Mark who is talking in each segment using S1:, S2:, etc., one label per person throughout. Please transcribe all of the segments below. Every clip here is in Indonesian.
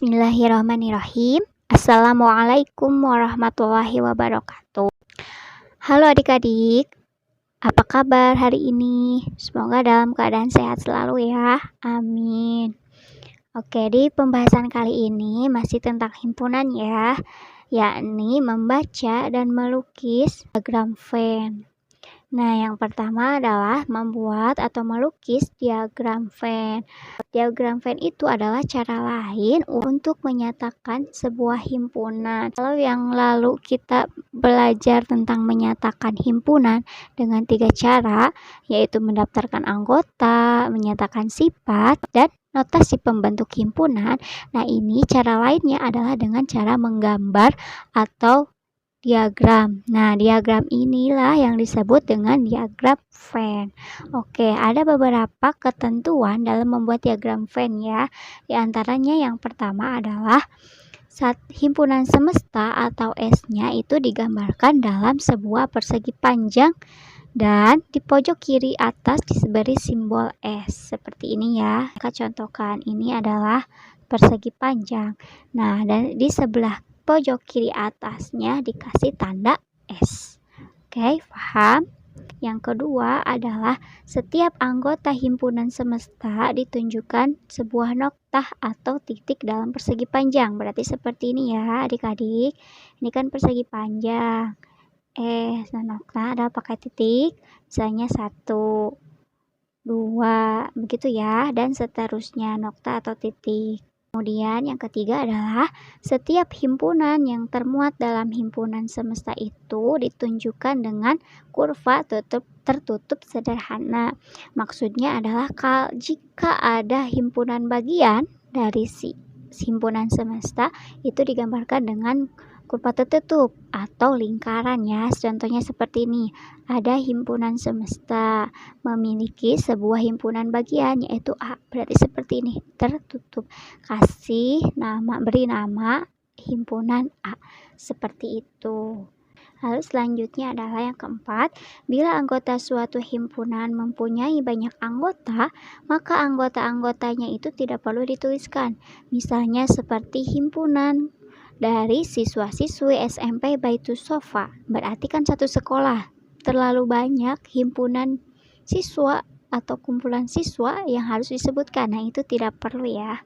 S1: Bismillahirrahmanirrahim. Assalamualaikum warahmatullahi wabarakatuh. Halo adik-adik, apa kabar hari ini? Semoga dalam keadaan sehat selalu ya. Amin. Oke, di pembahasan kali ini masih tentang himpunan ya, yakni membaca dan melukis diagram Venn. Nah, yang pertama adalah membuat atau melukis diagram Venn. Diagram Venn itu adalah cara lain untuk menyatakan sebuah himpunan. Kalau yang lalu kita belajar tentang menyatakan himpunan dengan 3 cara, yaitu mendaftarkan anggota, menyatakan sifat, dan notasi pembentuk himpunan. Nah, ini cara lainnya adalah dengan cara menggambar atau diagram. Nah, diagram inilah yang disebut dengan diagram Venn. Oke, ada beberapa ketentuan dalam membuat diagram Venn ya. Di antaranya yang pertama adalah saat himpunan semesta atau S-nya itu digambarkan dalam sebuah persegi panjang dan di pojok kiri atas diberi simbol S. Seperti ini ya. Kita contohkan, ini adalah persegi panjang. Nah, dan di sebelah pojok kiri atasnya dikasih tanda S. Oke, paham? Yang kedua adalah setiap anggota himpunan semesta ditunjukkan sebuah noktah atau titik dalam persegi panjang. Berarti seperti ini ya adik-adik. Ini kan persegi panjang. Nah noktah adalah pakai titik. Misalnya 1, 2, begitu ya. Dan seterusnya noktah atau titik. Kemudian yang ketiga adalah setiap himpunan yang termuat dalam himpunan semesta itu ditunjukkan dengan kurva tertutup sederhana. Maksudnya adalah jika ada himpunan bagian dari himpunan semesta itu digambarkan dengan kurva tertutup atau lingkaran ya. Contohnya seperti ini. Ada himpunan semesta memiliki sebuah himpunan bagian yaitu A. Berarti seperti ini, tertutup. Beri nama himpunan A. Seperti itu. Lalu selanjutnya adalah yang keempat, bila anggota suatu himpunan mempunyai banyak anggota, maka anggota-anggotanya itu tidak perlu dituliskan. Misalnya seperti himpunan dari siswa-siswi SMP Baitus Sofa, berarti kan satu sekolah. Terlalu banyak himpunan siswa atau kumpulan siswa yang harus disebutkan. Nah, itu tidak perlu ya.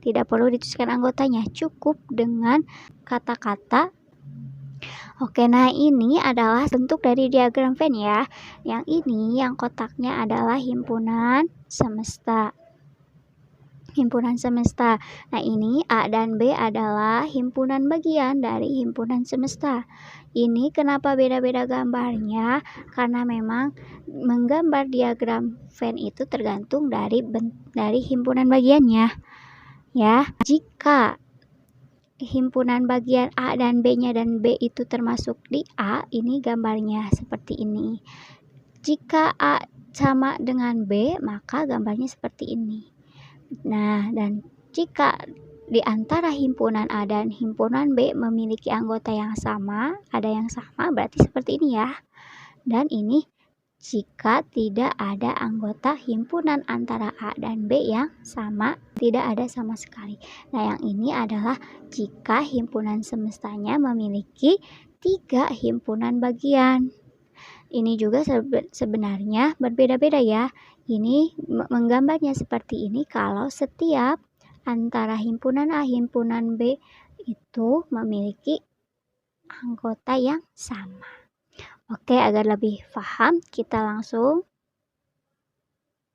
S1: Tidak perlu dituliskan anggotanya, cukup dengan kata-kata. Oke, nah ini adalah bentuk dari diagram Venn ya. Yang ini, yang kotaknya adalah himpunan semesta. Himpunan semesta. Nah, ini A dan B adalah himpunan bagian dari himpunan semesta. Ini kenapa beda-beda gambarnya? Karena memang menggambar diagram Venn itu tergantung dari himpunan bagiannya. Ya, jika himpunan bagian A dan B-nya dan B itu termasuk di A, ini gambarnya seperti ini. Jika A sama dengan B, maka gambarnya seperti ini. Nah, dan jika di antara himpunan A dan himpunan B memiliki anggota yang sama, ada yang sama, berarti seperti ini ya. Dan ini jika tidak ada anggota himpunan antara A dan B yang sama, tidak ada sama sekali. Nah, yang ini adalah jika himpunan semestanya memiliki 3 himpunan bagian. Ini juga sebenarnya berbeda-beda ya. Ini menggambarnya seperti ini kalau setiap antara himpunan A, himpunan B itu memiliki anggota yang sama. Oke, agar lebih paham, kita langsung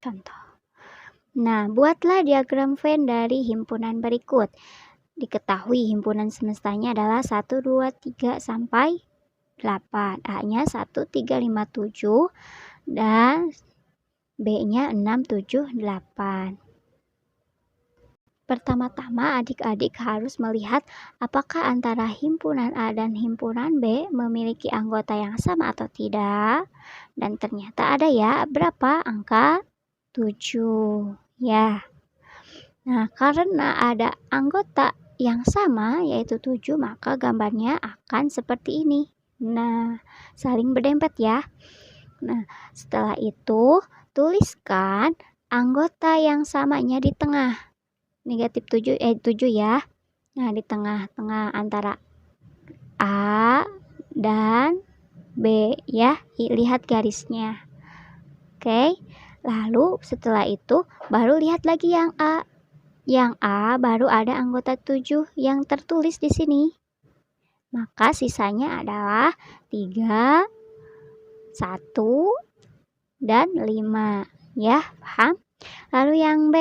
S1: contoh. Nah, buatlah diagram Venn dari himpunan berikut. Diketahui himpunan semestanya adalah 1, 2, 3, sampai 8. A-nya 1, 3, 5, 7 dan B-nya 6, 7, 8. Pertama-tama adik-adik harus melihat apakah antara himpunan A dan himpunan B memiliki anggota yang sama atau tidak. Dan ternyata ada ya, berapa? Angka 7 ya. Nah, karena ada anggota yang sama yaitu 7, maka gambarnya akan seperti ini. Nah, saling berdempet ya. Nah, setelah itu tuliskan anggota yang samanya di tengah. Negatif 7 ya. Nah, di tengah-tengah antara A dan B ya, lihat garisnya. Oke, lalu setelah itu baru lihat lagi yang A. Yang A baru ada anggota 7 yang tertulis di sini. Maka sisanya adalah 3, 1, dan 5. Ya, paham? Lalu yang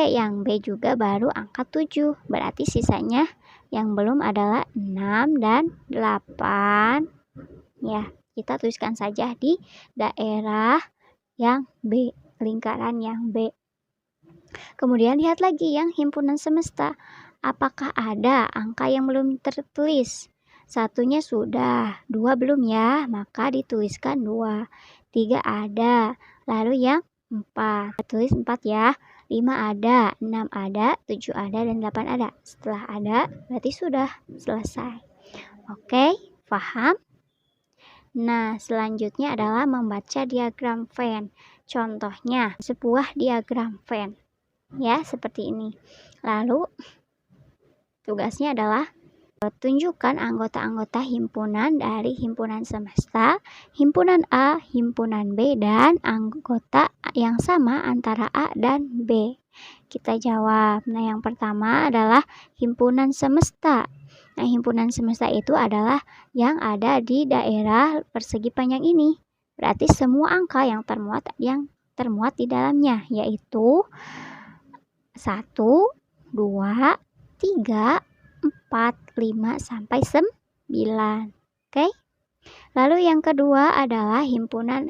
S1: B juga baru angka 7. Berarti sisanya yang belum adalah 6 dan 8. Ya, kita tuliskan saja di daerah yang B, lingkaran yang B. Kemudian lihat lagi yang himpunan semesta. Apakah ada angka yang belum tertulis? Satunya sudah, 2 belum ya, maka dituliskan 2. 3 ada, lalu yang 4. Tulis 4 ya. 5 ada, 6 ada, 7 ada, dan 8 ada. Setelah ada, berarti sudah selesai. Oke, paham? Nah, selanjutnya adalah membaca diagram Venn. Contohnya, sebuah diagram Venn. Ya, seperti ini. Lalu, tugasnya adalah tunjukkan anggota-anggota himpunan dari himpunan semesta, himpunan A, himpunan B, dan anggota yang sama antara A dan B. Kita jawab. Nah, yang pertama adalah himpunan semesta. Nah, himpunan semesta itu adalah yang ada di daerah persegi panjang ini. Berarti semua angka yang termuat di dalamnya, yaitu 1, 2, 3, 4, 5, sampai 9. Oke? Lalu yang kedua adalah himpunan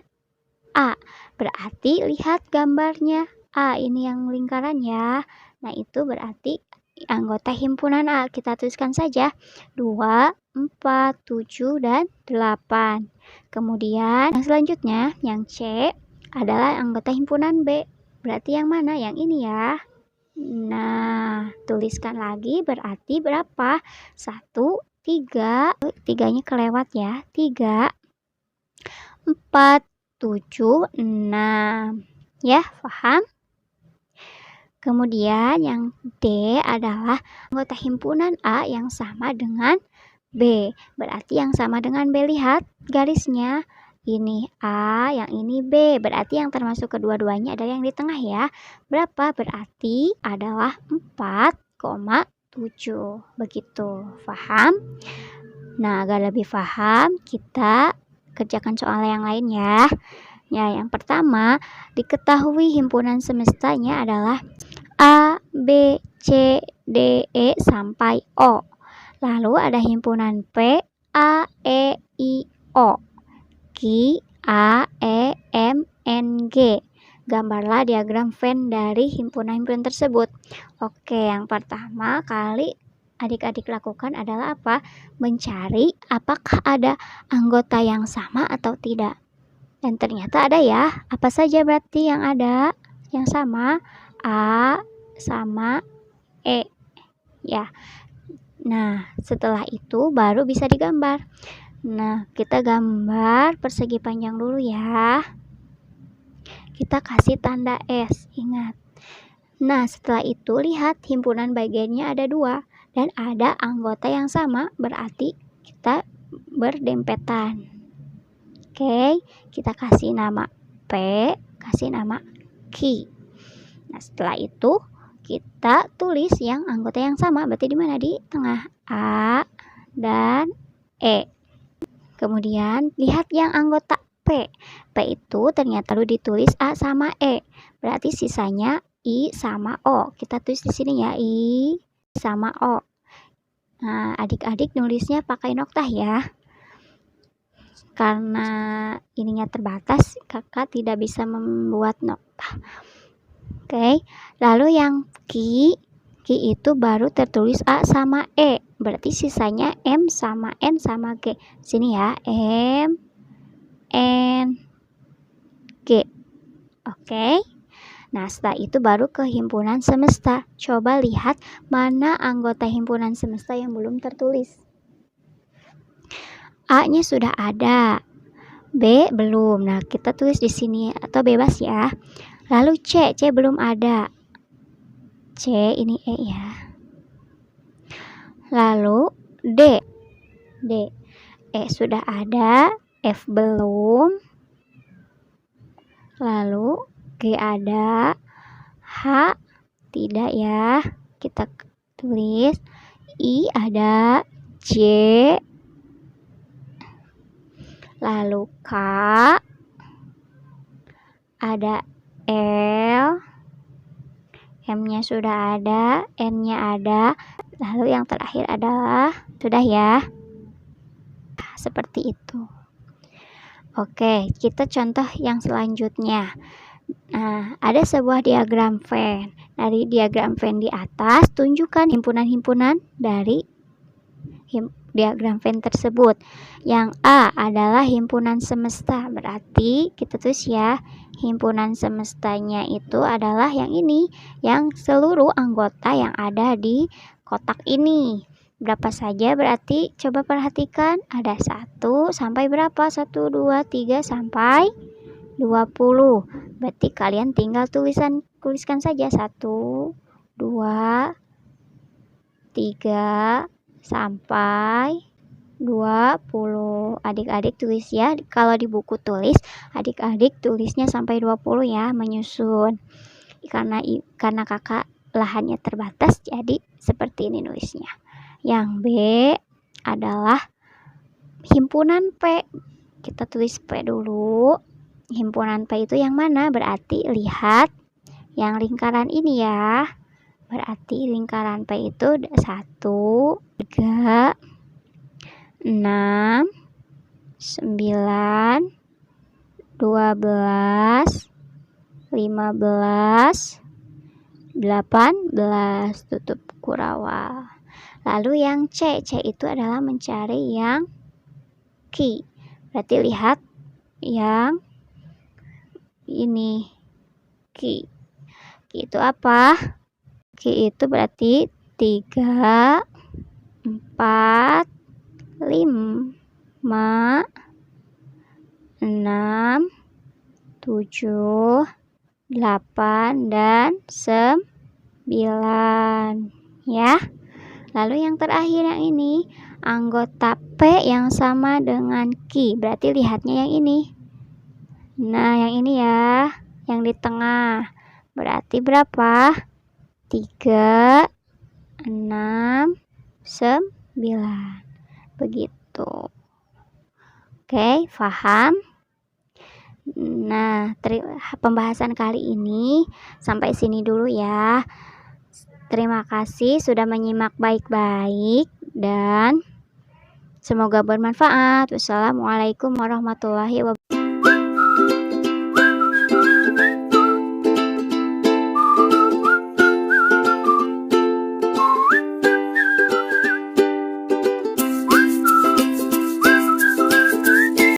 S1: A. Berarti lihat gambarnya. A ini yang lingkaran ya. Nah, itu berarti anggota himpunan A. Kita tuliskan saja 2, 4, 7, dan 8. Kemudian yang selanjutnya, yang C adalah anggota himpunan B. Berarti yang mana? Yang ini ya. Nah, tuliskan lagi berarti berapa? 1, 3, 3-nya kelewat ya. 3, 4, 7, 6. Ya, paham? Kemudian yang D adalah anggota himpunan A yang sama dengan B. Berarti yang sama dengan B, lihat garisnya. Ini A, yang ini B. Berarti yang termasuk kedua-duanya adalah yang di tengah ya. Berapa? Berarti adalah 4,7. Begitu. Paham? Nah, agar lebih paham, kita kerjakan soal yang lain ya. Ya, yang pertama, diketahui himpunan semestanya adalah A, B, C, D, E, sampai O. Lalu ada himpunan P, A, E, I, O. Q, A, E, M, N, G. Gambarlah diagram Venn dari himpunan-himpunan tersebut. Oke, yang pertama kali adik-adik lakukan adalah apa? Mencari apakah ada anggota yang sama atau tidak. Dan ternyata ada ya. Apa saja berarti yang ada? Yang sama? A sama E. Ya. Nah, setelah itu baru bisa digambar. Nah, kita gambar persegi panjang dulu ya. Kita kasih tanda S, ingat. Nah, setelah itu lihat himpunan bagiannya ada 2 dan ada anggota yang sama, berarti kita berdempetan. Oke, kita kasih nama P, kasih nama Q. Nah, setelah itu kita tulis yang anggota yang sama, berarti di mana? Di tengah, A dan E. Kemudian lihat yang anggota P. P itu ternyata ditulis A sama E. Berarti sisanya I sama O. Kita tulis di sini ya, I sama O. Nah, adik-adik nulisnya pakai noktah ya. Karena ininya terbatas, kakak tidak bisa membuat noktah. Oke. Lalu yang Q itu baru tertulis A sama E. Berarti sisanya M sama N sama G. Sini ya, M, N, G. Oke. Nah, setelah itu baru ke himpunan semesta. Coba lihat mana anggota himpunan semesta yang belum tertulis. A-nya sudah ada. B belum. Nah, kita tulis di sini atau bebas ya. Lalu C belum ada. C ini E ya. Lalu D. E sudah ada, F belum. Lalu G ada, H tidak ya. Kita tulis. I ada, J. Lalu K ada, L. M-nya sudah ada, N-nya ada. Lalu yang terakhir adalah, sudah ya. Seperti itu. Oke, kita contoh yang selanjutnya. Nah, ada sebuah diagram Venn. Dari diagram Venn di atas, tunjukkan himpunan-himpunan dari diagram Venn tersebut. Yang A adalah himpunan semesta. Berarti kita tulis ya, himpunan semestanya itu adalah yang ini, yang seluruh anggota yang ada di kotak ini. Berapa saja berarti? Coba perhatikan, ada 1 sampai berapa? 1, 2, 3 sampai 20. Berarti kalian tinggal tuliskan saja 1, 2, 3 sampai 20. Adik-adik tulis ya. Kalau di buku tulis, adik-adik tulisnya sampai 20 ya, menyusun. Karena kakak lahannya terbatas, jadi seperti ini nulisnya. Yang B adalah himpunan P. Kita tulis P dulu. Himpunan P itu yang mana? Berarti lihat yang lingkaran ini ya. Berarti lingkaran P itu 1, 3, 6, 9, 12, 15, 18, tutup kurawal. Lalu yang C itu adalah mencari yang Q. Berarti lihat yang ini, Q. Q itu apa? Q itu berarti 3, 4, 5, 6, 7, 8, dan 9 ya. Lalu yang terakhir yang ini, anggota P yang sama dengan Q. Berarti lihatnya yang ini. Nah, yang ini ya, yang di tengah. Berarti berapa? 3, 6, 9. Begitu. Oke, paham? Nah, pembahasan kali ini sampai sini dulu ya. Terima kasih sudah menyimak baik-baik dan semoga bermanfaat. Wassalamualaikum warahmatullahi wabarakatuh.